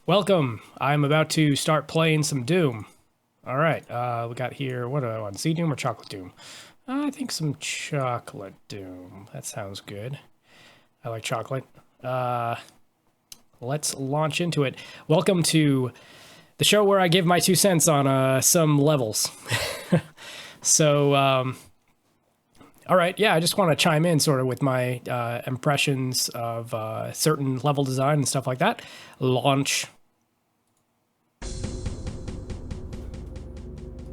Welcome. I'm about to start playing some Doom. All right. We got here. What do I want? Z Doom or Chocolate Doom? I think some Chocolate Doom. That sounds good. I like chocolate. Let's launch into it. Welcome to the show where I give my 2 cents on some levels. So, all right. Yeah, I just want to chime in sort of with my impressions of certain level design and stuff like that. Launch.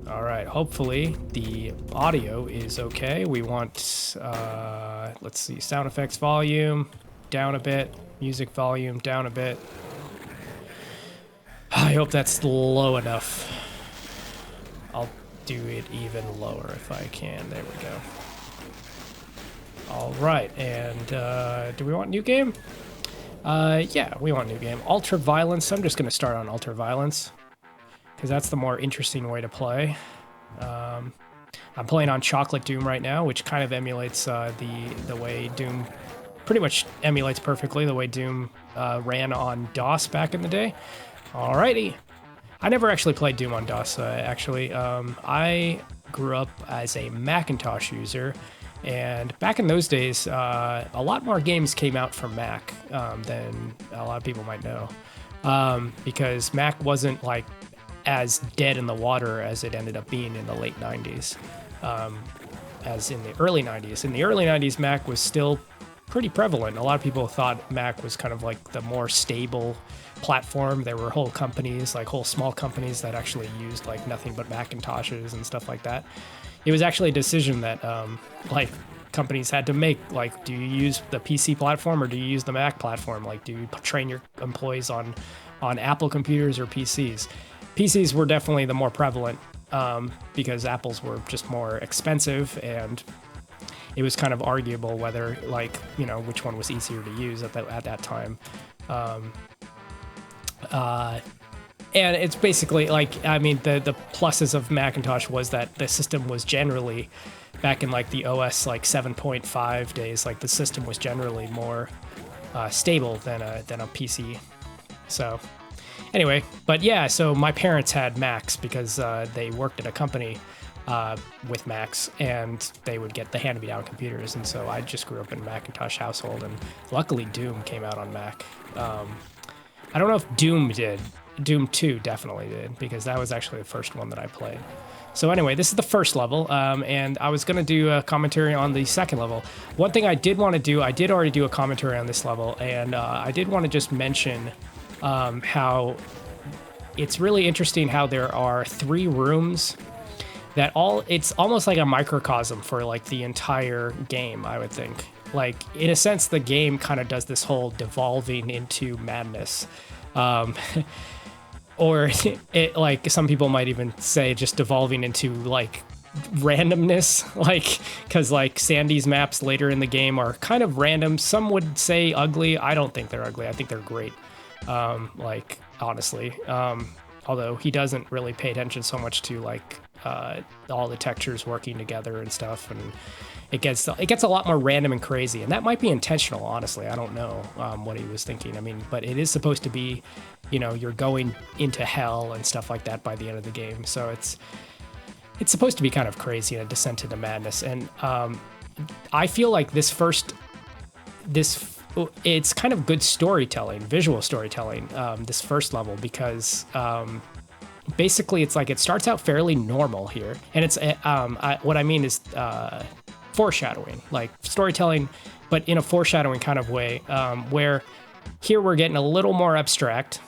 All right, hopefully the audio is okay. We want, let's see, sound effects volume down a bit, music volume down a bit. I hope that's low enough. I'll do it even lower if I can. There we go. All right, and do we want new game? Yeah, we want new game. Ultra Violence, I'm just gonna start on Ultra Violence, because that's the more interesting way to play. I'm playing on Chocolate Doom right now, which kind of emulates the way Doom, pretty much emulates perfectly the way Doom ran on DOS back in the day. Alrighty. I never actually played Doom on DOS, actually. I grew up as a Macintosh user, and back in those days, a lot more games came out for Mac than a lot of people might know, because Mac wasn't like as dead in the water as it ended up being in the late 90s, as in the early 90s. In the early 90s, Mac was still pretty prevalent. A lot of people thought Mac was kind of like the more stable platform. There were whole companies, like whole small companies that actually used like nothing but Macintoshes and stuff like that. It was actually a decision that like companies had to make, like, do you use the PC platform or do you use the Mac platform? Like, do you train your employees on Apple computers or PCs? PCs were definitely the more prevalent because Apples were just more expensive, and it was kind of arguable whether, like, you know, which one was easier to use at that time. And it's basically like, I mean, the pluses of Macintosh was that the system was generally, back in like the OS like 7.5 days, like the system was generally more stable than a PC. So anyway, but yeah, so my parents had Macs because they worked at a company with Macs, and they would get the hand-me-down computers, and so I just grew up in a Macintosh household, and luckily Doom came out on Mac. I don't know if Doom did. Doom 2 definitely did, because that was actually the first one that I played. So anyway, this is the first level, and I was going to do a commentary on the second level. One thing I did want to do, I did already do a commentary on this level, and I did want to just mention how it's really interesting how there are 3 rooms that it's almost like a microcosm for like the entire game, I would think. Like, in a sense, the game kind of does this whole devolving into madness. Or it, like, some people might even say just devolving into like randomness, like, because like Sandy's maps later in the game are kind of random. Some would say ugly. I don't think they're ugly. I think they're great. Like, honestly, although he doesn't really pay attention so much to like all the textures working together and stuff, and it gets a lot more random and crazy, and that might be intentional. Honestly, I don't know what he was thinking. I mean, but it is supposed to be, you know, you're going into hell and stuff like that by the end of the game, so it's supposed to be kind of crazy and a descent into madness. And I feel like it's kind of good storytelling, visual storytelling, this first level, because basically it's like it starts out fairly normal here, and it's what I mean is foreshadowing, like storytelling, but in a foreshadowing kind of way, where here we're getting a little more abstract.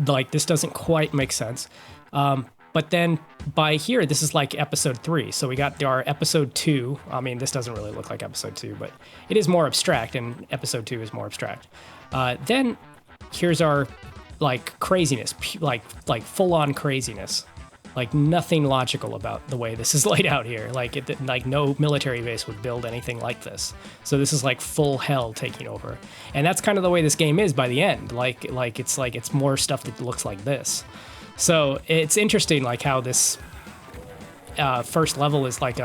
Like, this doesn't quite make sense. But then by here, this is like episode 3. So we got our episode 2. I mean, this doesn't really look like episode 2, but it is more abstract, and episode 2 is more abstract. Then here's our like craziness, like full-on craziness. Like, nothing logical about the way this is laid out here. Like no military base would build anything like this. So this is like full hell taking over, and that's kind of the way this game is by the end. Like it's more stuff that looks like this. So it's interesting, like how this first level is like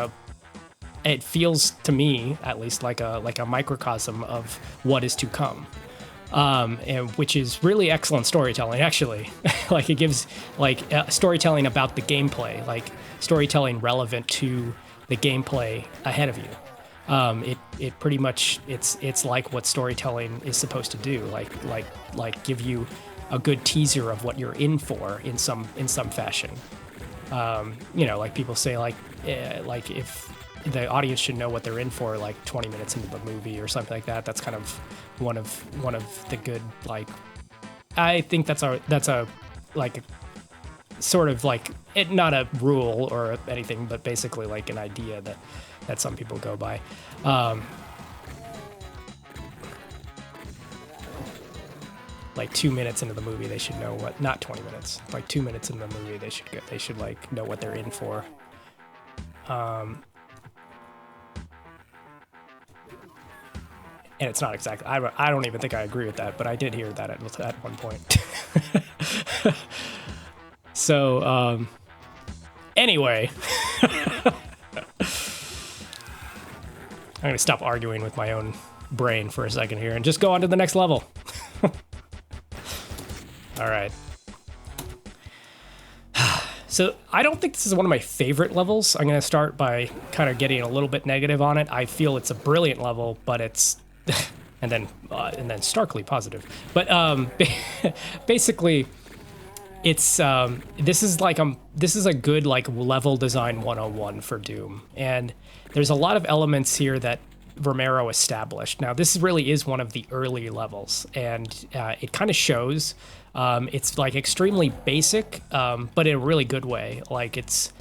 it feels to me at least like a microcosm of what is to come. and which is really excellent storytelling, actually. Like it gives like storytelling about the gameplay, like storytelling relevant to the gameplay ahead of you. It pretty much it's like what storytelling is supposed to do, like give you a good teaser of what you're in for in some fashion. You know, like people say like if the audience should know what they're in for like 20 minutes into the movie or something like that. That's kind of one of the good, like, I think that's a like sort of like it, not a rule or anything, but basically like an idea that some people go by. Like 2 minutes into the movie, they should know what, not 20 minutes, like 2 minutes into the movie, they should like know what they're in for. And it's not exactly, I don't even think I agree with that, but I did hear that at one point. So, anyway, I'm going to stop arguing with my own brain for a second here and just go on to the next level. All right. So I don't think this is one of my favorite levels. I'm going to start by kind of getting a little bit negative on it. I feel it's a brilliant level, but it's and then starkly positive. But basically, it's this is a good like level design 101 for Doom, and there's a lot of elements here that Romero established. Now this really is one of the early levels, and it kind of shows. It's like extremely basic, but in a really good way. It's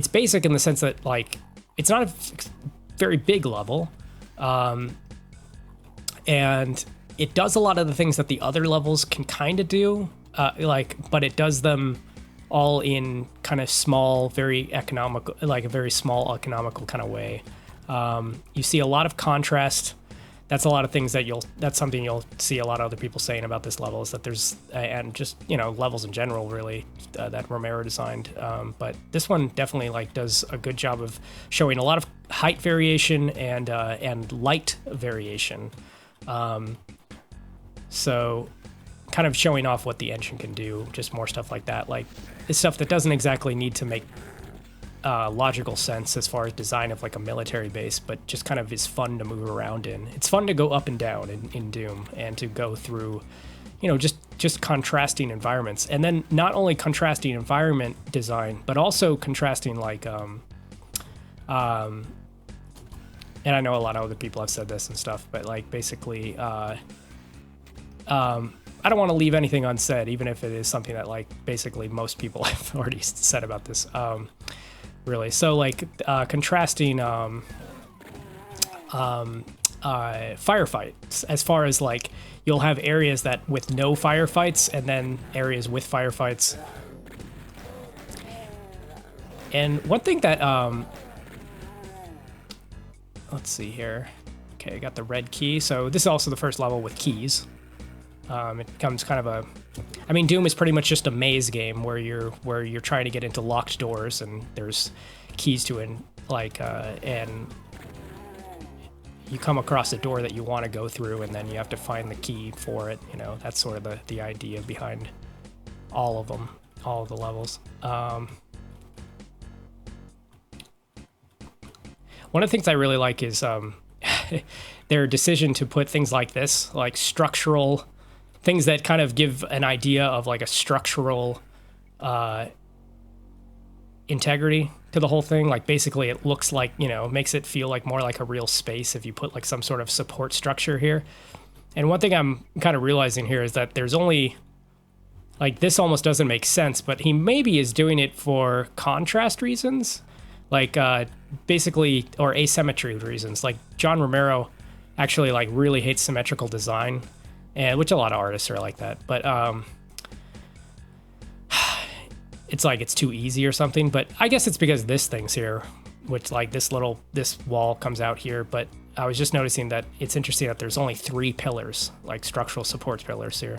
basic in the sense that like it's not a very big level, and it does a lot of the things that the other levels can kind of do, but it does them all in kind of small, very economical, like a very small economical kind of way. You see a lot of contrast. That's a lot of things that's something you'll see a lot of other people saying about this level, is that there's, and just, you know, levels in general really, that Romero designed. But this one definitely like does a good job of showing a lot of height variation and light variation. So kind of showing off what the engine can do, just more stuff like that. Like it's stuff that doesn't exactly need to make logical sense as far as design of like a military base, but just kind of is fun to move around in. It's fun to go up and down in Doom, and to go through, you know, just contrasting environments, and then not only contrasting environment design, but also contrasting like and I know a lot of other people have said this and stuff, but like basically I don't want to leave anything unsaid, even if it is something that like basically most people have already said about this. Really. So like contrasting firefights, as far as like you'll have areas that with no firefights and then areas with firefights. And one thing that let's see here. Okay, I got the red key. So this is also the first level with keys. It becomes kind of I mean, Doom is pretty much just a maze game where you're trying to get into locked doors, and there's keys to it, like and you come across a door that you want to go through, and then you have to find the key for it. You know, that's sort of the idea behind all of them, all of the levels. One of the things I really like is their decision to put things like this, like structural things that kind of give an idea of like a structural integrity to the whole thing. Like basically it looks like, you know, makes it feel like more like a real space if you put like some sort of support structure here. And one thing I'm kind of realizing here is that there's only, like, this almost doesn't make sense, but he maybe is doing it for contrast reasons, like basically, or asymmetry reasons. Like John Romero actually like really hates symmetrical design, and which a lot of artists are like that, but it's like it's too easy or something. But I guess it's because this thing's here, which like this wall comes out here. But I was just noticing that it's interesting that there's only 3 pillars, like structural support pillars here.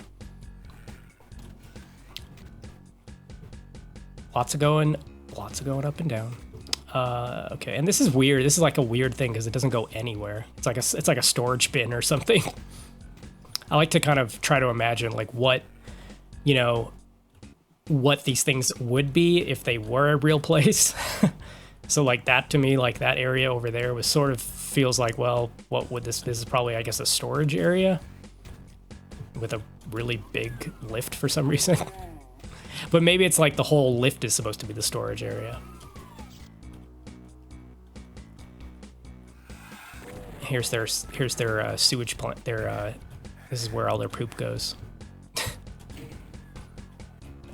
Lots of going up and down. Okay, and this is weird. This is like a weird thing because it doesn't go anywhere. It's like a storage bin or something. I like to kind of try to imagine like what, you know, what these things would be if they were a real place. So like that to me, like that area over there was sort of feels like, well, what would this is probably, I guess, a storage area with a really big lift for some reason. But maybe it's like the whole lift is supposed to be the storage area. Here's their sewage plant. This is where all their poop goes.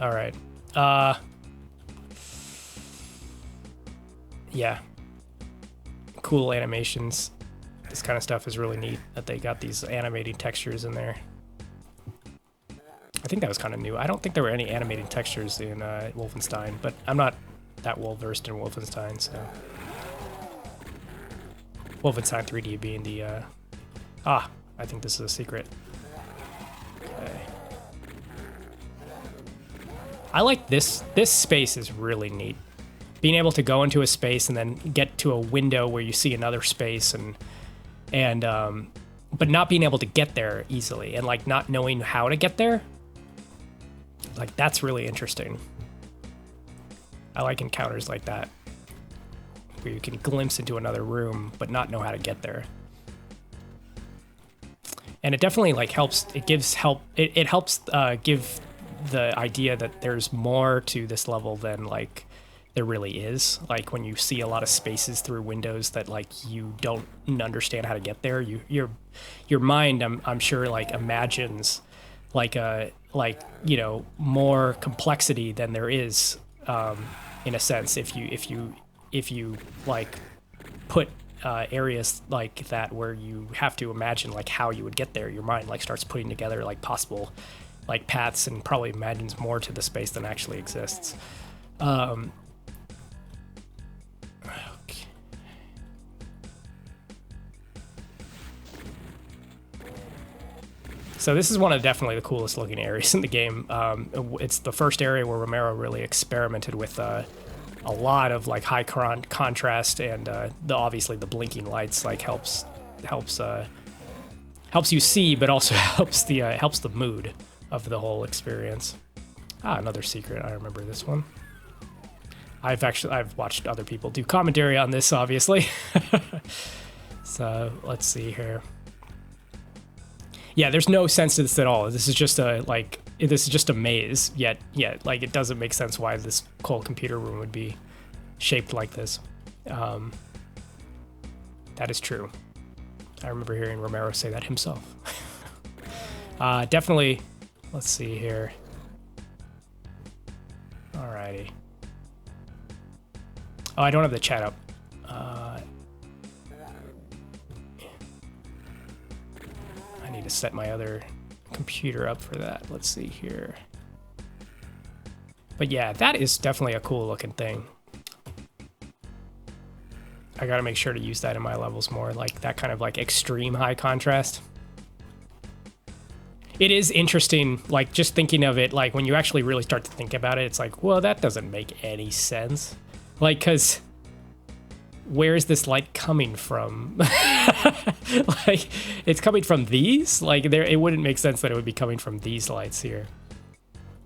All right. Yeah. Cool animations. This kind of stuff is really neat that they got these animating textures in there. I think that was kind of new. I don't think there were any animating textures in Wolfenstein, but I'm not that well versed in Wolfenstein, so. Wolfenstein 3D being the, I think this is a secret. Okay. I like this. This space is really neat. Being able to go into a space and then get to a window where you see another space but not being able to get there easily and like not knowing how to get there. Like that's really interesting. I like encounters like that, where you can glimpse into another room but not know how to get there. And it definitely like helps. It gives help. It helps give the idea that there's more to this level than like there really is. Like when you see a lot of spaces through windows that like you don't understand how to get there, your mind I'm sure like imagines like you know, more complexity than there is in a sense if you like put areas like that where you have to imagine like how you would get there. Your mind like starts putting together like possible like paths and probably imagines more to the space than actually exists. So this is one of definitely the coolest looking areas in the game. It's the first area where Romero really experimented with a lot of like high contrast and obviously the blinking lights like helps you see, but also helps the mood of the whole experience. Another secret. I remember this one. I've watched other people do commentary on this, obviously. So let's see here. Yeah, there's no sense to this at all. This is just a maze. Yet like it doesn't make sense why this whole computer room would be shaped like this. That is true. I remember hearing Romero say that himself. Definitely. Let's see here. Alrighty. Oh, I don't have the chat up. I need to set my other computer up for that. Let's see here. But yeah, that is definitely a cool looking thing. I gotta make sure to use that in my levels more, like that kind of like extreme high contrast. It is interesting, like just thinking of it, like when you actually really start to think about it, it's like, well, that doesn't make any sense. Like, cause where is this light coming from? Like, it's coming from these? Like, it wouldn't make sense that it would be coming from these lights here.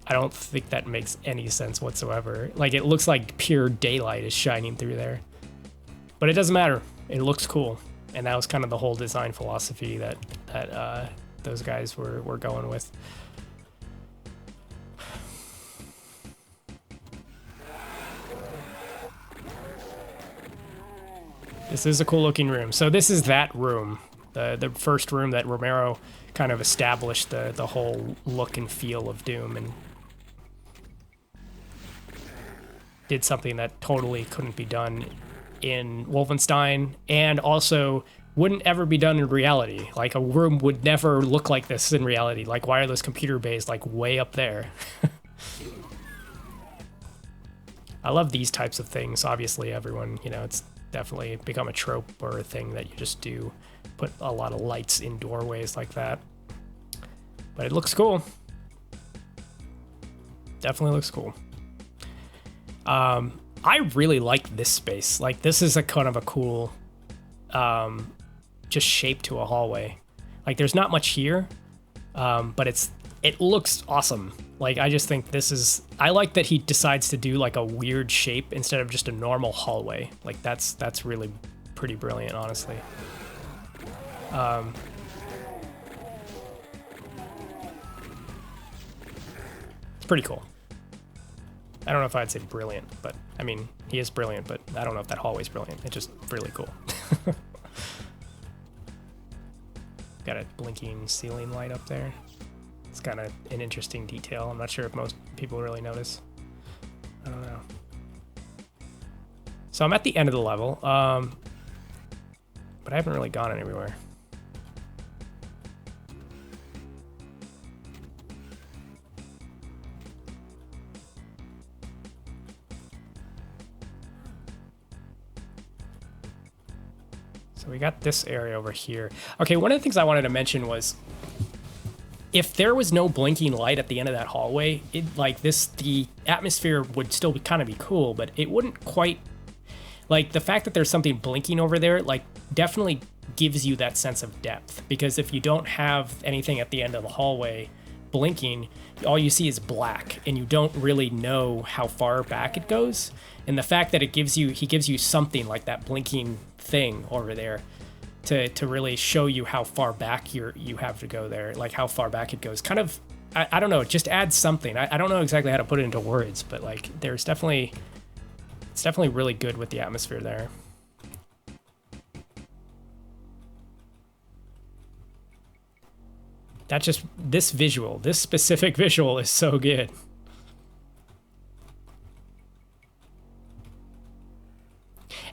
I don't think that makes any sense whatsoever. Like, it looks like pure daylight is shining through there. But it doesn't matter. It looks cool. And that was kind of the whole design philosophy that those guys were going with. This is a cool looking room. So this is that room, the first room that Romero kind of established the whole look and feel of Doom and did something that totally couldn't be done in Wolfenstein and also wouldn't ever be done in reality. Like a room would never look like this in reality. Like why are those computer bays like way up there? I love these types of things. Obviously everyone, you know, it's definitely become a trope or a thing that you just do, put a lot of lights in doorways like that. But it looks cool. Definitely looks cool. I really like this space. Like this is a kind of a cool, just shape to a hallway. Like there's not much here, But it looks awesome. Like, I just think this is, I like that he decides to do like a weird shape instead of just a normal hallway. Like, that's really pretty brilliant, honestly. It's pretty cool. I don't know if I'd say brilliant, but I mean, he is brilliant, but I don't know if that hallway's brilliant. It's just really cool. Got a blinking ceiling light up there. It's kind of an interesting detail. I'm not sure if most people really notice. I don't know. So I'm at the end of the level, but I haven't really gone anywhere. So we got this area over here. Okay, one of the things I wanted to mention was, if there was no blinking light at the end of that hallway, the atmosphere would still kind of be cool, but it wouldn't quite, like, the fact that there's something blinking over there, like, definitely gives you that sense of depth. Because if you don't have anything at the end of the hallway blinking, all you see is black, and you don't really know how far back it goes. And the fact that he gives you something like that blinking thing over there to really show you how far back you have to go there, like how far back it goes. Kind of, I don't know, it just adds something. I don't know exactly how to put it into words, but like it's definitely really good with the atmosphere there. That's just, this specific visual is so good.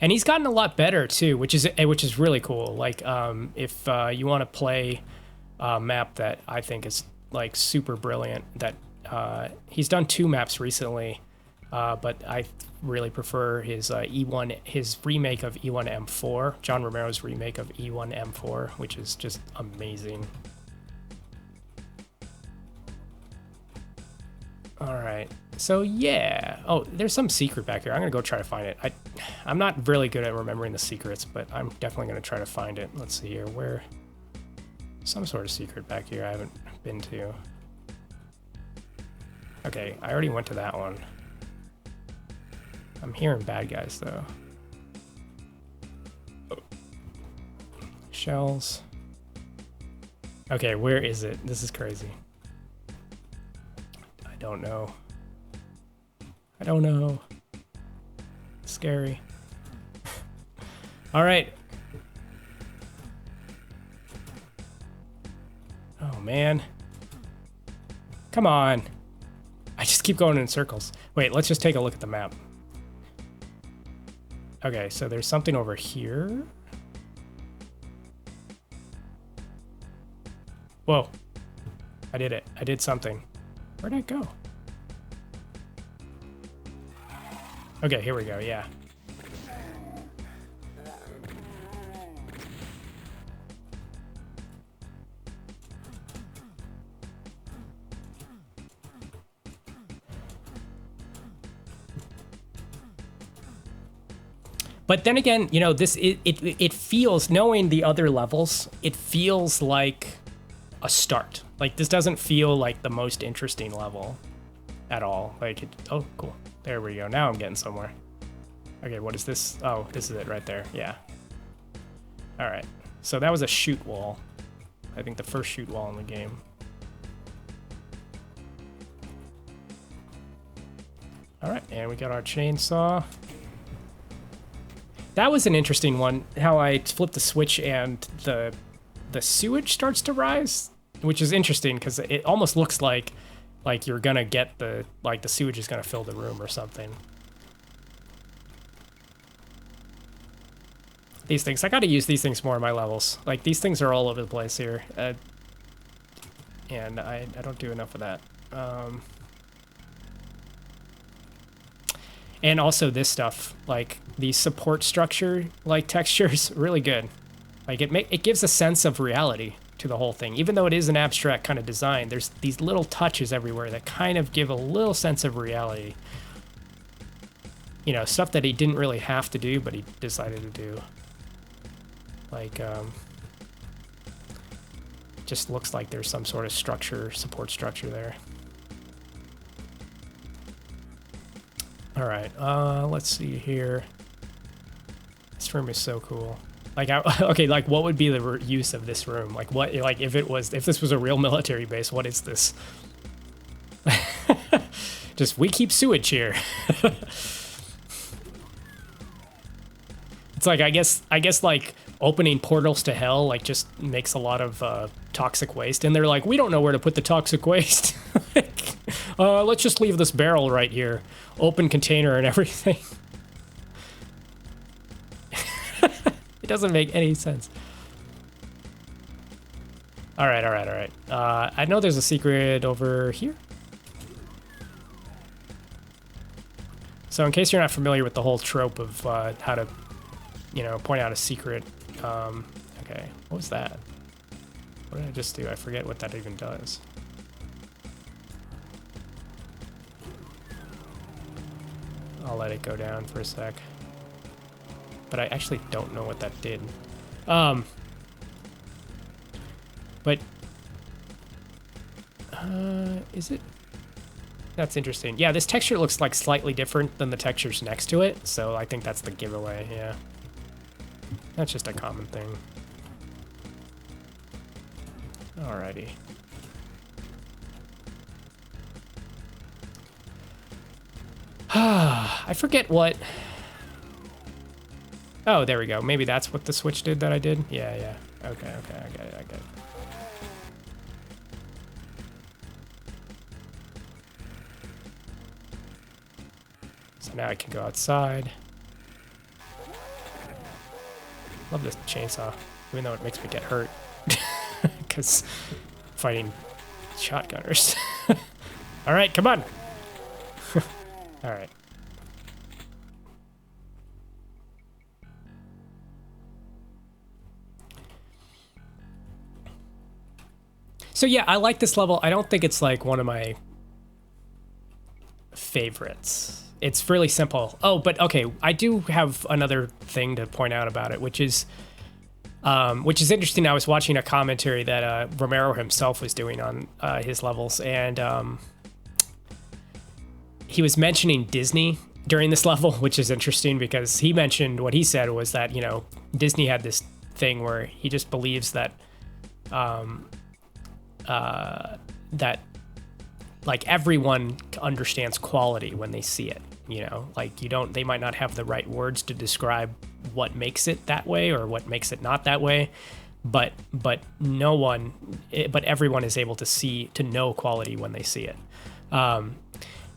And he's gotten a lot better too, which is really cool. Like, if you want to play a map that I think is like super brilliant, that he's done 2 maps recently, but I really prefer his his remake of E1M4, John Romero's remake of E1M4, which is just amazing. All right, so yeah. Oh, there's some secret back here. I'm gonna go try to find it. I'm not really good at remembering the secrets, but I'm definitely gonna try to find it. Let's see here, where, some sort of secret back here I haven't been to. Okay, I already went to that one. I'm hearing bad guys though. Oh. Shells. Okay, where is it? This is crazy. I don't know. I don't know. Scary. All right. Oh man. Come on. I just keep going in circles. Wait, let's just take a look at the map. Okay, so there's something over here. Whoa. I did it. I did something. Where'd it go? Okay, here we go, yeah. But then again, you know, it feels, knowing the other levels, it feels like a start. Like, this doesn't feel like the most interesting level at all. Like, oh, cool. There we go. Now I'm getting somewhere. Okay, what is this? Oh, this is it right there. Yeah. All right. So that was a shoot wall. I think the first shoot wall in the game. All right, and we got our chainsaw. That was an interesting one, how I flipped the switch and the sewage starts to rise, which is interesting because it almost looks like you're gonna get the sewage is gonna fill the room or something. These things, I gotta use these things more in my levels. Like, these things are all over the place here, and I don't do enough of that. And also this stuff, like these support structure like textures, really good. Like, it gives a sense of reality to the whole thing. Even though it is an abstract kind of design, there's these little touches everywhere that kind of give a little sense of reality. You know, stuff that he didn't really have to do, but he decided to do. Like, just looks like there's some sort of structure, support structure there. All right, let's see here. This room is so cool. Like, okay, like what would be the use of this room? Like what, like if this was a real military base, what is this? Just, we keep sewage here. It's like, I guess like opening portals to hell, like just makes a lot of toxic waste. And they're like, we don't know where to put the toxic waste. Like, let's just leave this barrel right here. Open container and everything. It doesn't make any sense. All right. I know there's a secret over here. So in case you're not familiar with the whole trope of how to, you know, point out a secret. Okay, what was that? What did I just do? I forget what that even does. I'll let it go down for a sec. But I actually don't know what that did. But is it? That's interesting. Yeah, this texture looks like slightly different than the textures next to it, so I think that's the giveaway, yeah. That's just a common thing. Alrighty. I forget what... Oh, there we go. Maybe that's what the switch did that I did? Yeah. Okay, I got it. So now I can go outside. Love this chainsaw, even though it makes me get hurt. Because fighting shotgunners. Alright, come on! Alright. So yeah, I like this level. I don't think it's like one of my favorites. It's really simple. Oh, but okay, I do have another thing to point out about it, which is interesting. I was watching a commentary that Romero himself was doing on his levels, and he was mentioning Disney during this level, which is interesting because he mentioned, what he said was that, you know, Disney had this thing where he just believes that that like everyone understands quality when they see it, you know, like they might not have the right words to describe what makes it that way or what makes it not that way, but everyone is able to know quality when they see it.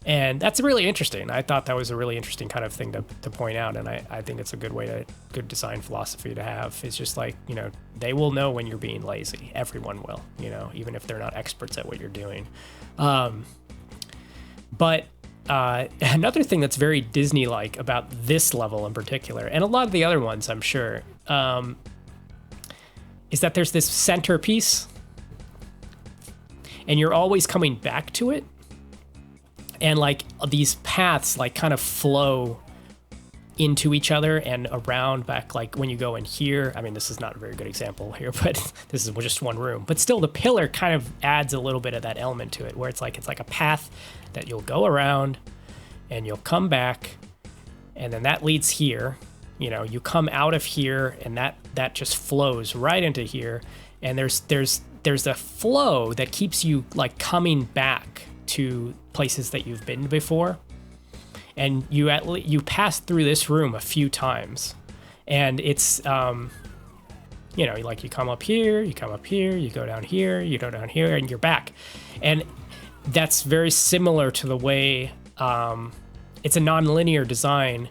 And that's really interesting. I thought that was a really interesting kind of thing to point out, and I think it's a good design philosophy to have. It's just like, you know, they will know when you're being lazy. Everyone will, you know, even if they're not experts at what you're doing. But another thing that's very Disney-like about this level in particular, and a lot of the other ones, I'm sure, is that there's this centerpiece, and you're always coming back to it. And like these paths like kind of flow into each other and around back, like when you go in here. I mean, this is not a very good example here, but this is just one room. But still, the pillar kind of adds a little bit of that element to it, where it's like a path that you'll go around and you'll come back, and then that leads here. You know, you come out of here, and that just flows right into here. And there's a flow that keeps you like coming back to places that you've been before, and you pass through this room a few times, and it's you know, like you come up here, you go down here, you go down here, and you're back. And that's very similar to the way it's a non-linear design.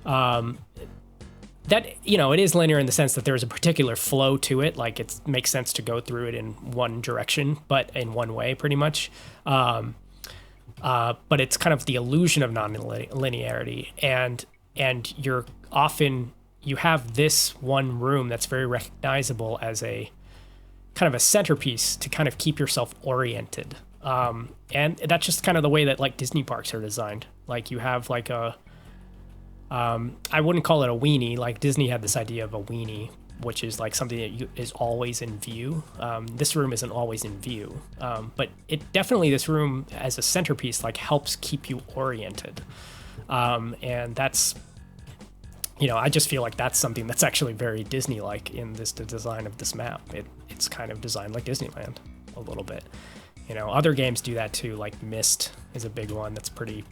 That, you know, it is linear in the sense that there's a particular flow to it. Like it makes sense to go through it in one direction, but in one way, pretty much. But it's kind of the illusion of non-linearity, and you have this one room that's very recognizable as a kind of a centerpiece to kind of keep yourself oriented. And that's just kind of the way that like Disney parks are designed. Like you have like I wouldn't call it a weenie. Like Disney had this idea of a weenie, which is like something that is always in view. This room isn't always in view, but it definitely, this room as a centerpiece like helps keep you oriented. And that's, you know, I just feel like that's something that's actually very Disney-like in the design of this map. It's kind of designed like Disneyland a little bit. You know, other games do that too, like Myst is a big one that's pretty,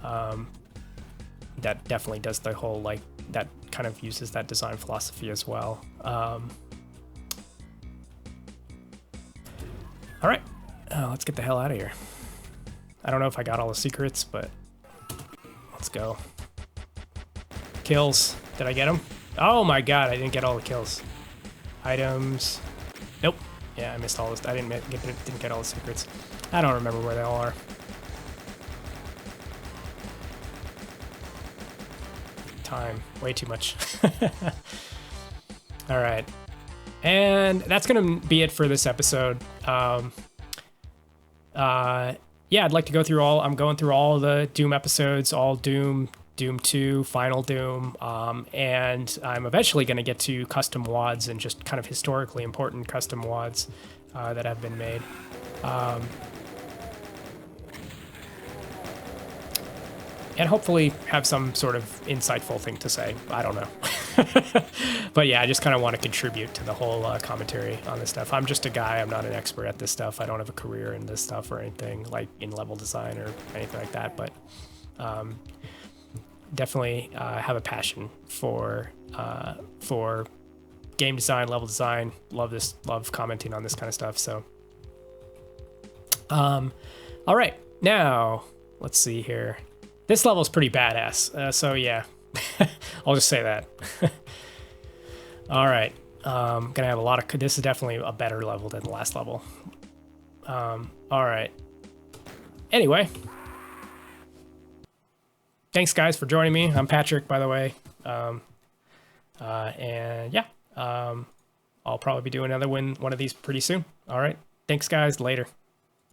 that definitely does the whole, like, that kind of uses that design philosophy as well. All right, let's get the hell out of here. I don't know if I got all the secrets, but let's go. Kills. Did I get them? Oh my god, I didn't get all the kills. Items. Nope. Yeah, I missed all this. I didn't get all the secrets. I don't remember where they all are. Time. Way too much. All right. And that's going to be it for this episode. Yeah, I'd like to go through all... I'm going through all the Doom episodes, all Doom, Doom 2, Final Doom, and I'm eventually going to get to custom WADs and just kind of historically important custom WADs that have been made. And hopefully have some sort of insightful thing to say. I don't know. But yeah, I just kind of want to contribute to the whole commentary on this stuff. I'm just a guy. I'm not an expert at this stuff. I don't have a career in this stuff or anything, like in level design or anything like that. But definitely have a passion for game design, level design. Love commenting on this kind of stuff. So, all right, now let's see here. This level is pretty badass, so yeah, I'll just say that. All right, gonna have a lot of. This is definitely a better level than the last level. All right. Anyway, thanks guys for joining me. I'm Patrick, by the way, and yeah, I'll probably be doing another one of these pretty soon. All right, thanks guys. Later.